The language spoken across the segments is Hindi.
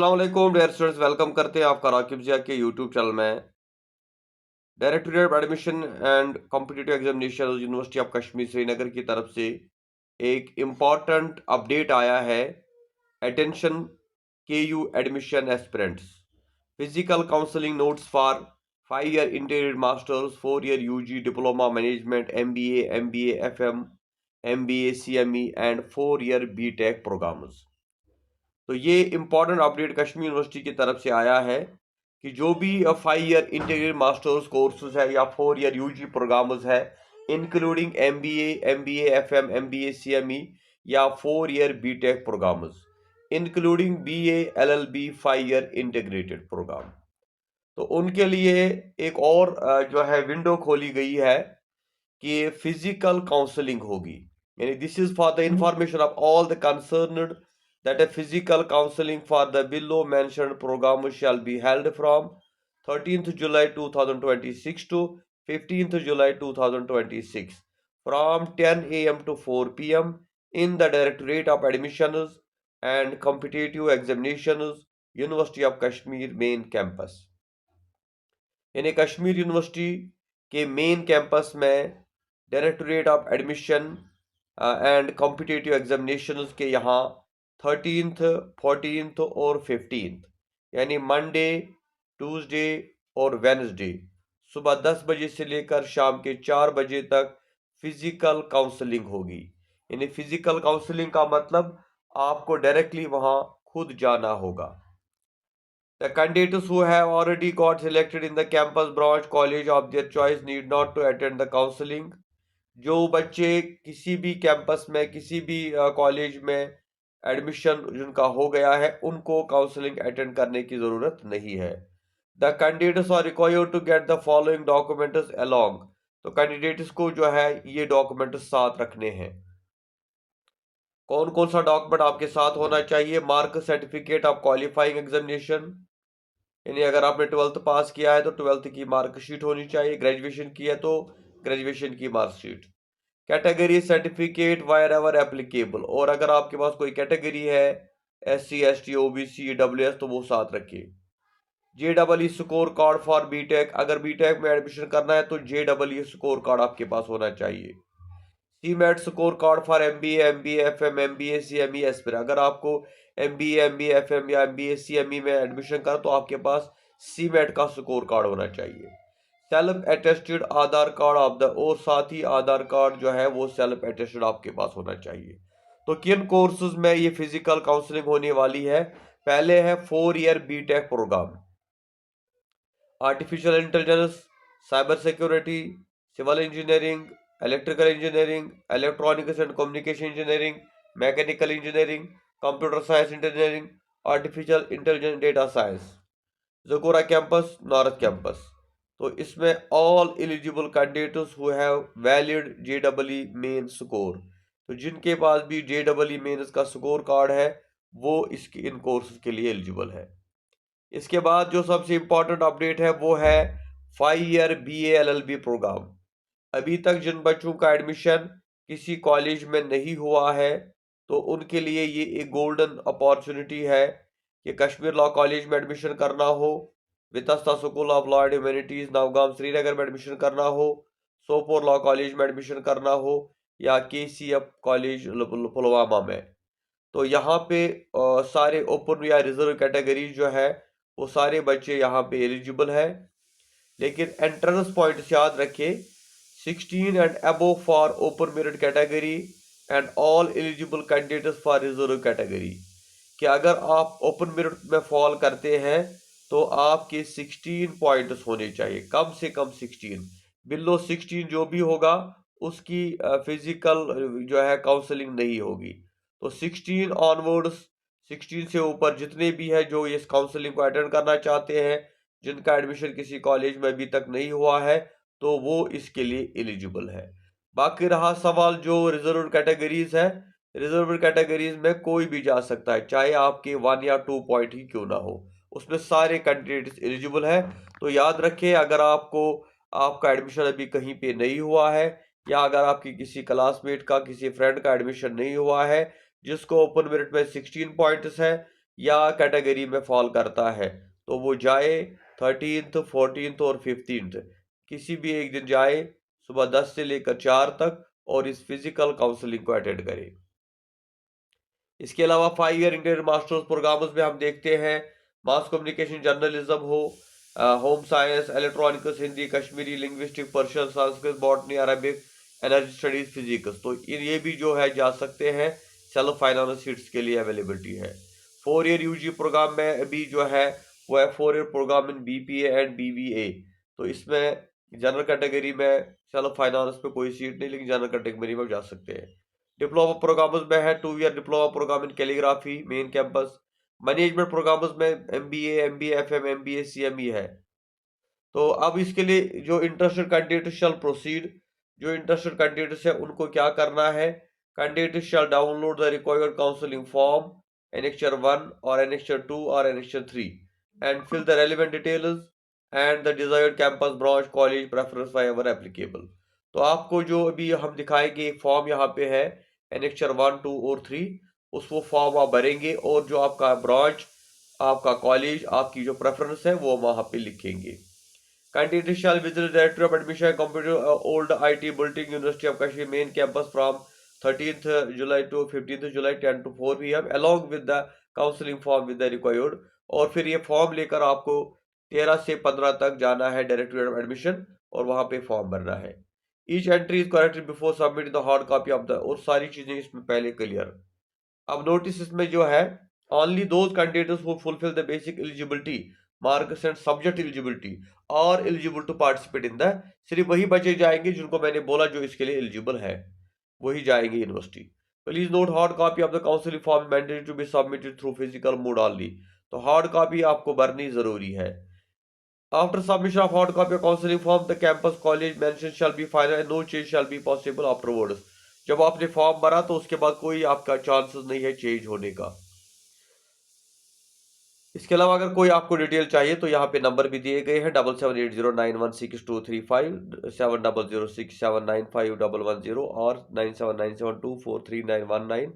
अस्सलाम वालेकुम डियर स्टूडेंट्स, वेलकम करते हैं आपका राकिब जिया के यूट्यूब चैनल में। Directorate of admission and competitive examination university of Kashmir Srinagar की तरफ से एक इम्पॉर्टेंट अपडेट आया है। Attention K U admission aspirants, physical counselling notes for 5 year integrated masters, 4 year UG diploma management, MBA FM, MBA CME and 4 year BTech programmes. तो ये इम्पॉर्टेंट अपडेट कश्मीर यूनिवर्सिटी की तरफ से आया है कि जो भी 5 ईयर इंटीग्रेटेड मास्टर्स कोर्सेज है या 4 ईयर यूजी प्रोग्राम्स है, including MBA FM, MBA CME या 4 year BTech programmes, including BA LLB 5 year integrated programme. तो उनके लिए एक और जो है विंडो खोली गई है कि फिजिकल काउंसलिंग होगी। यानी this is for the information of all the concerned that a physical counseling for the below mentioned program shall be held from 13th July 2026 to 15th July 2026 from 10 a.m. to 4 p.m. in the Directorate of Admissions and Competitive Examinations, University of Kashmir main campus। यानी कश्मीर यूनिवर्सिटी के मेन कैंपस में directorate of admission and competitive examinations के यहाँ 13th, 14th और 15th यानी मंडे, ट्यूसडे और वेनसडे सुबह 10 बजे से लेकर शाम के 4 बजे तक फिजिकल काउंसलिंग होगी। यानी फिजिकल काउंसलिंग का मतलब आपको डायरेक्टली वहाँ खुद जाना होगा। The candidates who have already got selected in the campus branch college of their choice need not to attend the counseling। जो बच्चे किसी भी कैंपस में किसी भी कॉलेज में एडमिशन जिनका हो गया है उनको काउंसलिंग अटेंड करने की ज़रूरत नहीं है। The candidates are required to get the following documents along. तो कैंडिडेट्स को जो है ये डॉक्यूमेंट्स साथ रखने हैं। कौन कौन सा डॉक्यूमेंट आपके साथ होना चाहिए? Mark certificate of qualifying examination, यानी अगर आपने 12th पास किया है तो 12th की मार्कशीट होनी चाहिए, ग्रेजुएशन की है तो ग्रेजुएशन की marksheet. Category certificate wire ever applicable, और अगर आपके पास कोई कैटेगरी है SC ST OBC EWS तो वो साथ रखिए। JEE score card for BTech, अगर बीटेक में एडमिशन करना है तो JEE स्कोर कार्ड आपके पास होना चाहिए। CMAT score card for MBA FM MBA CME एस्पिर, अगर आपको MBA FM या MBA CME में एडमिशन कर तो आपके पास CMAT का स्कोर कार्ड होना चाहिए। Self attested Aadhaar card of the, और साथ ही आधार कार्ड जो है वो सेल्फ अटेस्टेड आपके पास होना चाहिए। तो किन कोर्सेज में ये फिजिकल काउंसलिंग होने वाली है? पहले है 4 year BTech programme, artificial intelligence, cyber security, civil engineering, electrical engineering, electronics and communication engineering, mechanical engineering, computer science engineering, artificial intelligence, data science, जकोरा कैंपस, नॉर्थ कैंपस। तो इसमें all eligible candidates who have valid JEE main score, तो जिनके पास भी JEE मेंस का स्कोर कार्ड है वो इसके इन कोर्सेज के लिए एलिजिबल है। इसके बाद जो सबसे इंपॉर्टेंट अपडेट है वो है 5 ईयर BA LLB प्रोग्राम। अभी तक जिन बच्चों का एडमिशन किसी कॉलेज में नहीं हुआ है तो उनके लिए ये एक गोल्डन अपॉर्चुनिटी है कि कश्मीर लॉ कॉलेज में एडमिशन करना हो, Vitasta school of law and humanities Navgam Srinagar में एडमिशन करना हो, सोपोर लॉ कॉलेज में एडमिशन करना हो या KCF कॉलेज पुलवामा में। तो यहाँ पे सारे ओपन या रिजर्व कैटेगरीज जो है वो सारे बच्चे यहाँ पे एलिजिबल है। लेकिन एंट्रेंस पॉइंट्स याद रखें, 16 and above for open merit category and all eligible candidates for reserve category, कि अगर आप ओपन मेरिट में फॉल करते हैं तो आपके 16 पॉइंट्स होने चाहिए, कम से कम 16। बिलो 16 जो भी होगा उसकी फिजिकल जो है काउंसलिंग नहीं होगी। तो 16 ऑनवर्ड्स, 16 से ऊपर जितने भी है जो इस काउंसलिंग को अटेंड करना चाहते हैं, जिनका एडमिशन किसी कॉलेज में अभी तक नहीं हुआ है तो वो इसके लिए एलिजिबल है। बाकी रहा सवाल जो रिजर्व कैटेगरीज है, रिजर्व कैटेगरीज में कोई भी जा सकता है, चाहे आपके 1 या 2 पॉइंट ही क्यों ना हो, उसमें सारे कैंडिडेट्स एलिजिबल है। तो याद रखें, अगर आपको आपका एडमिशन अभी कहीं पे नहीं हुआ है या अगर आपकी किसी क्लासमेट का किसी फ्रेंड का एडमिशन नहीं हुआ है जिसको ओपन मेरिट में 16 पॉइंट्स है, या कैटेगरी में फॉल करता है तो वो जाए 13th, 14th और 15th किसी भी एक दिन जाए सुबह 10 से लेकर 4 तक और इस फिजिकल काउंसलिंग को अटेंड करे। इसके अलावा 5 ईयर इंटीग्रेटेड मास्टर्स प्रोग्राम्स में हम देखते हैं मास कम्युनिकेशन जर्नलिज्म हो, home science, electronics, Hindi, Kashmiri, linguistic, Persian, Sanskrit, botany, Arabic, energy studies, physics, तो ये भी जो है जा सकते हैं। सेल्फ फाइनेंस सीट्स के लिए अवेलेबिलिटी है। 4 ईयर यूजी प्रोग्राम में भी जो है वो है 4 year programme in BPA and BVA. तो इसमें जनरल कैटेगरी में सेल्फ फाइनेंस पे कोई सीट नहीं, लेकिन जनरल कैटेगरी में जा सकते हैं। डिप्लोमा प्रोग्राम्स में है 2 year diploma programme in calligraphy main campus. Management programmes में MBA, MBA FM, MBA CME है। तो अब इसके लिए जो इंटरेस्टेड कैंडिडेट शैल प्रोसीड, जो इंटरेस्टेड कैंडिडेट्स है उनको क्या करना है, candidate shall download the required counselling form annexure 1 और एनेक्चर 2 और annexure 3 and fill the relevant details and the desired campus, branch, college preference whichever applicable. तो आपको जो अभी हम दिखाएंगे एक फॉर्म यहाँ पे है एनेक्चर 1, 2 और 3, उस वो फॉर्म आप भरेंगे और जो आपका ब्रांच, आपका कॉलेज, आपकी जो प्रेफरेंस है वो वहां पे लिखेंगे। Candidate shall visit the Director of Admission and Computer Old IT Building, University of Kashmir main campus from 13th July to 15th July 10 to 4 p.m. along with the counseling form with the required। और फिर ये फॉर्म लेकर आपको 13 से 15 तक जाना है डायरेक्टरेट ऑफ एडमिशन और वहां पे फॉर्म भरना है। Each entry is corrected before submit the hard copy of the, और सारी चीजें इसमें पहले क्लियर। अब नोटिस इसमें जो है only those candidates who fulfil the basic eligibility marks and subject eligibility और eligible to participate in the, सिर्फ वही बचे जाएंगे जिनको मैंने बोला जो इसके लिए एलिजिबल है, वही जाएंगे university. Please note hard copy of the counselling form mandatory to be submitted through physical mode only. तो हार्ड कॉपी आपको भरनी जरूरी है। After submission of hard copy of counselling form the campus college mention shall be final and no change shall be possible afterwards. जब आपने फॉर्म भरा तो उसके बाद कोई आपका चांसेस नहीं है चेंज होने का। इसके अलावा अगर कोई आपको डिटेल चाहिए तो यहाँ पे नंबर भी दिए गए हैं 7780916235, 7006795110 और 9797243919।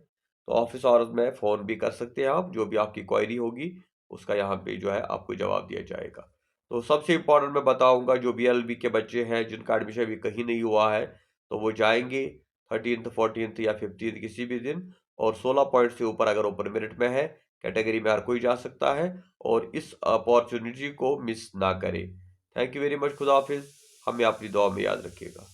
तो ऑफिस आवर्स में फ़ोन भी कर सकते हैं आप, जो भी आपकी क्वायरी होगी उसका यहाँ पे जो है आपको जवाब दिया जाएगा। तो सबसे इम्पोर्टेंट मैं बताऊंगा जो BLB के बच्चे हैं जिनका एडमिशन अभी कहीं नहीं हुआ है तो वो जाएंगे 13th, 14th या 15th किसी भी दिन, और 16 पॉइंट से ऊपर अगर ऊपर मेरिट में है कैटेगरी में हर कोई जा सकता है, और इस अपॉर्चुनिटी को मिस ना करें। Thank you very much. खुदा हाफिज। हमें अपनी दुआ में याद रखिएगा।